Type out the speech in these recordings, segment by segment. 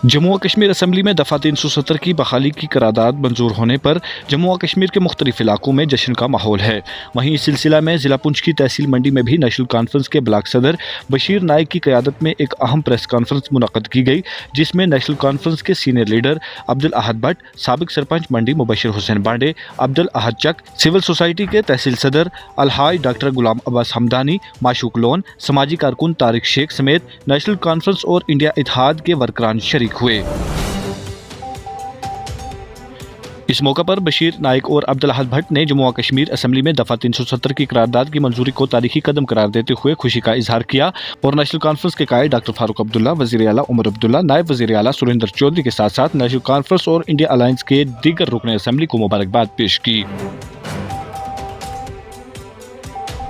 जम्मू व कश्मीर असम्बली में दफ़ा 370 की बहाली की करारदाद मंजूर होने पर जम्मू व कश्मीर के मुख्तलिफ इलाकों में जश्न का माहौल है। वहीं इस सिलसिला में ज़िला पुंछ की तहसील मंडी में भी नेशनल कॉन्फ्रेंस के ब्लॉक सदर बशीर नाइक की क़यादत में एक अहम प्रेस कॉन्फ्रेंस मुनक़द की गई, जिसमें नेशनल कॉन्फ्रेंस के सीनियर लीडर अब्दुल अहद भट्ट, साबिक सरपंच मंडी मुबशिर हुसैन बांडे, अब्दुल अहद चक, सिविल सोसाइटी के तहसील सदर अलहाज डॉक्टर गुलाम अब्बास हमदानी, माशूक लोन, समाजी कारकुन तारिक शेख समेत नेशनल कॉन्फ्रेंस और इंडिया इत्तेहाद के वर्करान शरीक हुए। इस मौका पर बशीर नाइक और अब्दुल अहद भट्ट ने जम्मू व कश्मीर असम्बली में दफ़ा 370 की करारदाद की मंजूरी को तारीखी कदम करार देते हुए खुशी का इजहार किया और नेशनल कॉन्फ्रेंस के कायद डॉक्टर फारूक अब्दुल्ला, वज़ीर आला उमर अब्दुल्ला, नायब वज़ीर आला सुरेंद्र चौधरी के साथ साथ नेशनल कॉन्फ्रेंस और इंडिया अलायंस के दीगर रुकन असम्बली को मुबारकबाद पेश की।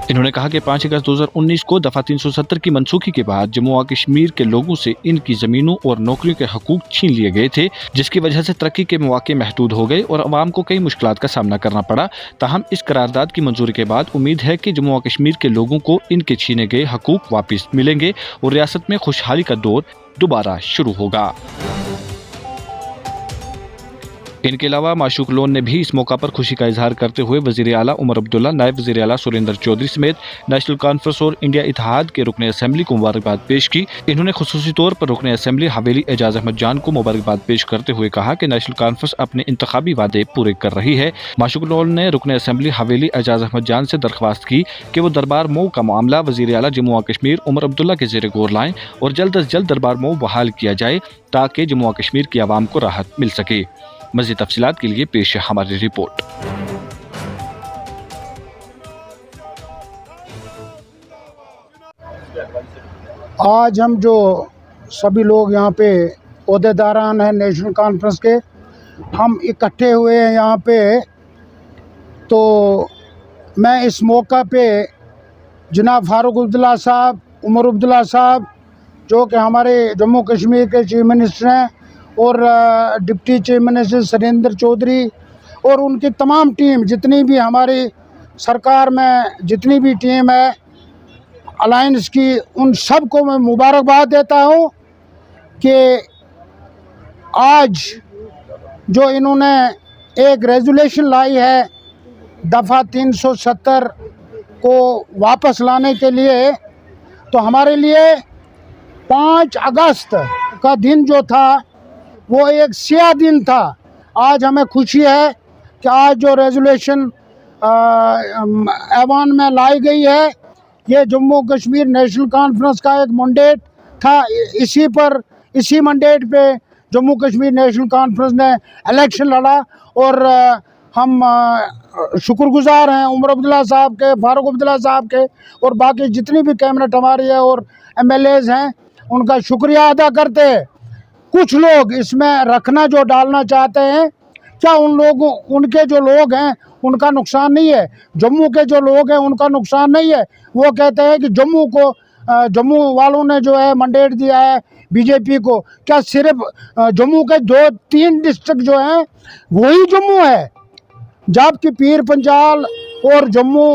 इन्होंने कहा कि 5 अगस्त 2019 को दफ़ा 370 की मनसूखी के बाद जम्मू व कश्मीर के लोगों से इनकी ज़मीनों और नौकरियों के हकूक छीन लिए गए थे, जिसकी वजह से तरक्की के मौके महदूद हो गए और अवाम को कई मुश्किलात का सामना करना पड़ा। ताहम इस करारदाद की मंजूरी के बाद उम्मीद है कि जम्मू व कश्मीर के लोगों को इनके छीने गए हकूक वापस मिलेंगे और रियासत में खुशहाली का दौर दोबारा शुरू होगा। इनके अलावा माशूक लोन ने भी इस मौका पर खुशी का इजहार करते हुए वज़ीर आला उमर अब्दुल्ला, नायब वज़ीर आला सुरेंद्र चौधरी समेत नेशनल कॉन्फ्रेंस और इंडिया इत्तेहाद के रुकन असम्बली को मुबारकबाद पेश की। इन्होंने खुसूसी तौर पर रुकन असम्बली हवेली एजाज अहमद जान को मुबारकबाद पेश करते हुए कहा कि नेशनल कॉन्फ्रेंस अपने इंतखाबी वादे पूरे कर रही है। माशूक लोन ने रुकन असम्बली हवेली एजाज अहमद जान से दरख्वास्त की कि वो दरबार मऊ का मामला वज़ीर आला जम्मू व कश्मीर उमर अब्दुल्ला के ज़ेरे गौर लाएं और जल्द अज जल्द दरबार मऊ बहाल किया जाए ताकि जम्मू व कश्मीर की आवाम को राहत मिल सके। मज़ीद तफसीलात के लिए पेश है हमारी रिपोर्ट। आज हम जो सभी लोग यहाँ पे ओहदेदारान हैं नेशनल कॉन्फ्रेंस के, हम इकट्ठे हुए हैं यहाँ पे, तो मैं इस मौका पे जनाब फारूक अब्दुल्ला साहब, उमर अब्दुल्ला साहब जो कि हमारे जम्मू कश्मीर के चीफ मिनिस्टर हैं, और deputy chief minister Surendra Chaudhary और उनकी तमाम टीम, जितनी भी हमारी सरकार में जितनी भी टीम है अलायंस की, उन सब को मैं मुबारकबाद देता हूँ कि आज जो इन्होंने एक रेजोल्यूशन लाई है दफ़ा 370 को वापस लाने के लिए, तो हमारे लिए 5 अगस्त का दिन जो था वो एक स्याह दिन था। आज हमें खुशी है कि आज जो रेजोल्यूशन ऐवान में लाई गई है, ये जम्मू कश्मीर नेशनल कॉन्फ्रेंस का एक मैंडेट था। इसी मैंडेट पे जम्मू कश्मीर नेशनल कॉन्फ्रेंस ने इलेक्शन लड़ा और हम शुक्रगुजार हैं उमर अब्दुल्ला साहब के, फारूक अब्दुल्ला साहब के और बाकी जितनी भी कैबिनेट हमारी है और MLAs हैं, उनका शुक्रिया अदा करते हैं। कुछ लोग इसमें रखना जो डालना चाहते हैं, क्या उनके जो लोग हैं उनका नुकसान नहीं है, जम्मू के जो लोग हैं उनका नुकसान नहीं है। वो कहते हैं कि जम्मू वालों ने जो है मैंडेट दिया है बीजेपी को, क्या सिर्फ जम्मू के 2-3 डिस्ट्रिक्ट जो हैं वही जम्मू है, जबकि पीर पंजाल और जम्मू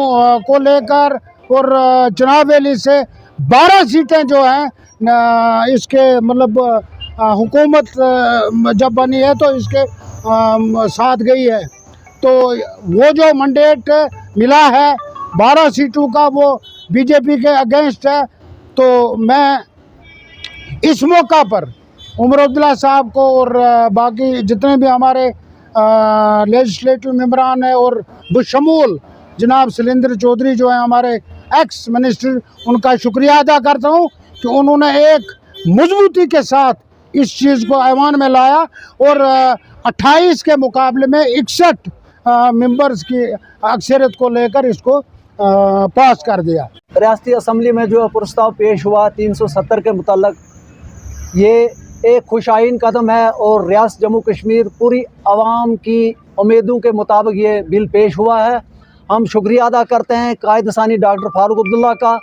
को लेकर और चनाब वैली से 12 सीटें जो हैं इसके मतलब हुकूमत जब बनी है तो इसके साथ गई है। तो वो जो मैंडेट मिला है 12 सीटों का, वो बीजेपी के अगेंस्ट है। तो मैं इस मौका पर उमर अब्दुल्ला साहब को और बाकी जितने भी हमारे लेजिस्लेटिव मेंबरान हैं और बशमूल जनाब सुरेंद्र चौधरी जो हैं हमारे एक्स मिनिस्टर, उनका शुक्रिया अदा करता हूँ कि उन्होंने एक मजबूती के साथ इस चीज़ को ऐवान में लाया और 28 के मुकाबले में 61 मेंबर्स की अक्सरियत को लेकर इसको पास कर दिया। रियासती असम्बली में जो प्रस्ताव पेश हुआ 370 के मुताल्लिक, ये एक खुशाइन कदम है और रियासत जम्मू कश्मीर पूरी आवाम की उम्मीदों के मुताबिक ये बिल पेश हुआ है। हम शुक्रिया अदा करते हैं कायद सानी डॉक्टर फारूक अब्दुल्ला का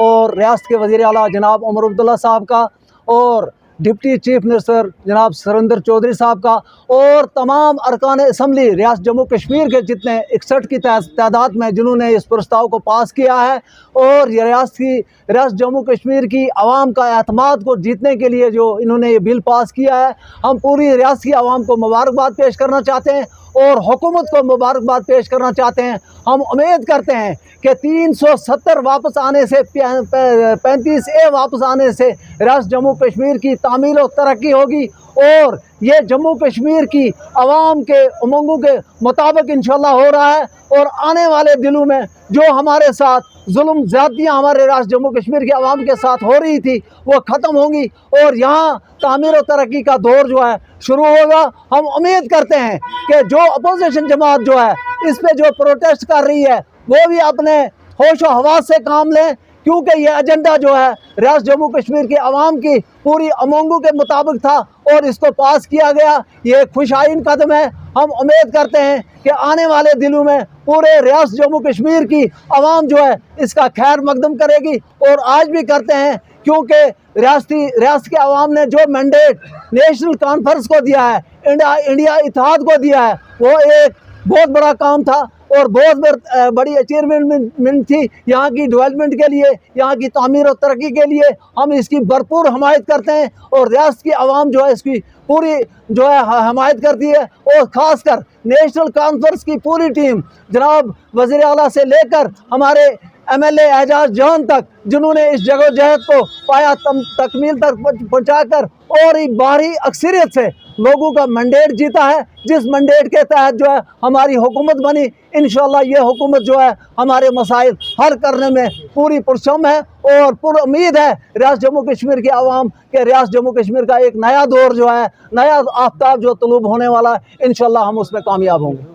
और रियासत के वज़ीर आला जनाब उमर अब्दुल्ला साहब का और डिप्टी चीफ मिनिस्टर जनाब सुरेंद्र चौधरी साहब का और तमाम अरकान असम्बली रियासत जम्मू कश्मीर के जितने 61 की तादाद में जिन्होंने इस प्रस्ताव को पास किया है और रियासत जम्मू कश्मीर की आवाम का एतमाद को जीतने के लिए जो इन्होंने ये बिल पास किया है, हम पूरी रियासत की आवाम को मुबारकबाद पेश करना चाहते हैं और हुकूमत को मुबारकबाद पेश करना चाहते हैं। हम उम्मीद करते हैं कि 370 वापस आने से 35A वापस आने से रियासत जम्मू कश्मीर की तामीर और तरक्की होगी और ये जम्मू कश्मीर की आवाम के उमंगों के मुताबिक इंशाल्लाह हो रहा है और आने वाले दिनों में जो हमारे साथ जुल्म ज़्यादतियाँ हमारे रियासत जम्मू कश्मीर की आवाम के साथ हो रही थी वो ख़त्म होंगी और यहाँ तामीर और तरक्की का दौर जो है शुरू होगा। हम उम्मीद करते हैं कि जो अपोजिशन जमात जो है इस पे जो प्रोटेस्ट कर रही है वो भी अपने होश व हवास से काम लें, क्योंकि ये एजेंडा जो है रियासत जम्मू कश्मीर की आवाम की पूरी उमंगों के मुताबिक था और इसको पास किया गया। ये खुशाइन कदम है। हम उम्मीद करते हैं कि आने वाले दिनों में पूरे रियासत जम्मू कश्मीर की आवाम जो है इसका खैर मकदम करेगी और आज भी करते हैं, क्योंकि रियासत के आवाम ने जो मैंडेट नेशनल कॉन्फ्रेंस को दिया है, इंडिया इत्तेहाद को दिया है, वो एक बहुत बड़ा काम था और बहुत बड़ी अचीवमेंट थी यहाँ की डेवलपमेंट के लिए, यहाँ की तामीर और तरक्की के लिए। हम इसकी भरपूर हमायत करते हैं और रियासत की आवाम जो है इसकी पूरी जो है हमायत करती है और ख़ासकर नेशनल कॉन्फ्रेंस की पूरी टीम जनाब वज़ीर आला से लेकर हमारे MLA एजाज जान तक, जिन्होंने इस जगोजहद को पाया तकमील तक पहुँचाकर और एक भारी अक्सरियत से लोगों का मैंडेट जीता है, जिस मैंडेट के तहत जो है हमारी हुकूमत बनी। इंशाल्लाह ये हुकूमत जो है हमारे मसाइल हल करने में पूरी पुरसम है और पूरी उम्मीद है रियासत जम्मू कश्मीर की आवाम के रियासत जम्मू कश्मीर का एक नया दौर जो है, नया आफ्ताब जो तलूब होने वाला है, इंशाल्लाह हम उसमें कामयाब होंगे।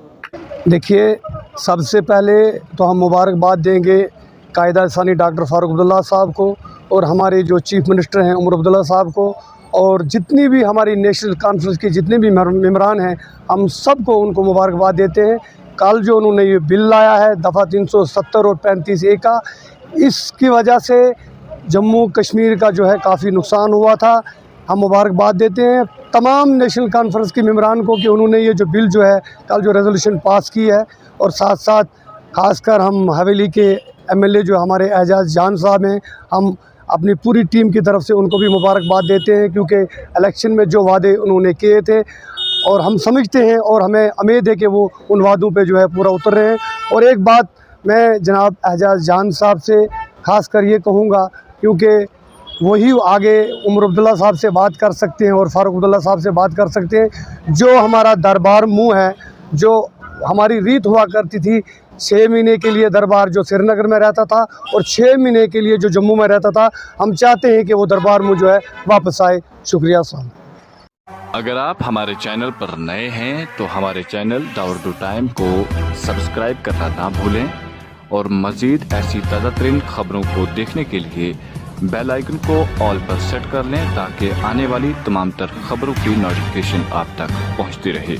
देखिए, सबसे पहले तो हम मुबारकबाद देंगे कायदा-ए-सानी डॉक्टर फ़ारूक अब्दुल्ला साहब को और हमारे जो चीफ मिनिस्टर हैं उमर अब्दुल्ला साहब को और जितनी भी हमारी नेशनल कॉन्फ्रेंस के जितने भी मेम्बरान हैं, हम सबको उनको मुबारकबाद देते हैं। कल जो उन्होंने ये बिल लाया है दफ़ा 370 और 35A का, इसकी वजह से जम्मू कश्मीर का जो है काफ़ी नुकसान हुआ था। हम मुबारकबाद देते हैं तमाम नेशनल कॉन्फ्रेंस के मेम्बरान को कि उन्होंने ये जो बिल जो है कल जो रेजोल्यूशन पास की है और साथ साथ ख़ासकर हम हवेली के MLA जो हमारे एजाज जान साहब हैं, हम अपनी पूरी टीम की तरफ से उनको भी मुबारकबाद देते हैं, क्योंकि इलेक्शन में जो वादे उन्होंने किए थे और हम समझते हैं और हमें उम्मीद है कि वो उन वादों पे जो है पूरा उतर रहे हैं। और एक बात मैं जनाब एजाज जान साहब से ख़ास कर ये कहूँगा, क्योंकि वही आगे उमर अब्दुल्ला साहब से बात कर सकते हैं और फ़ारूक अब्दुल्ला साहब से बात कर सकते हैं। जो हमारा दरबार मुँह है, जो हमारी रीत हुआ करती थी 6 महीने के लिए दरबार जो श्रीनगर में रहता था और 6 महीने के लिए जो जम्मू में रहता था, हम चाहते हैं कि वो दरबार मुँह जो है वापस आए। शुक्रिया साहब। अगर आप हमारे चैनल पर नए हैं तो हमारे चैनल द उर्दू टाइम को सब्सक्राइब करना ना भूलें और मज़ीद ऐसी ताज़ा तरीन खबरों को देखने के लिए बेल आइकन को ऑल पर सेट कर लें, ताकि आने वाली तमाम तर खबरों की नोटिफिकेशन आप तक पहुंचती रहे।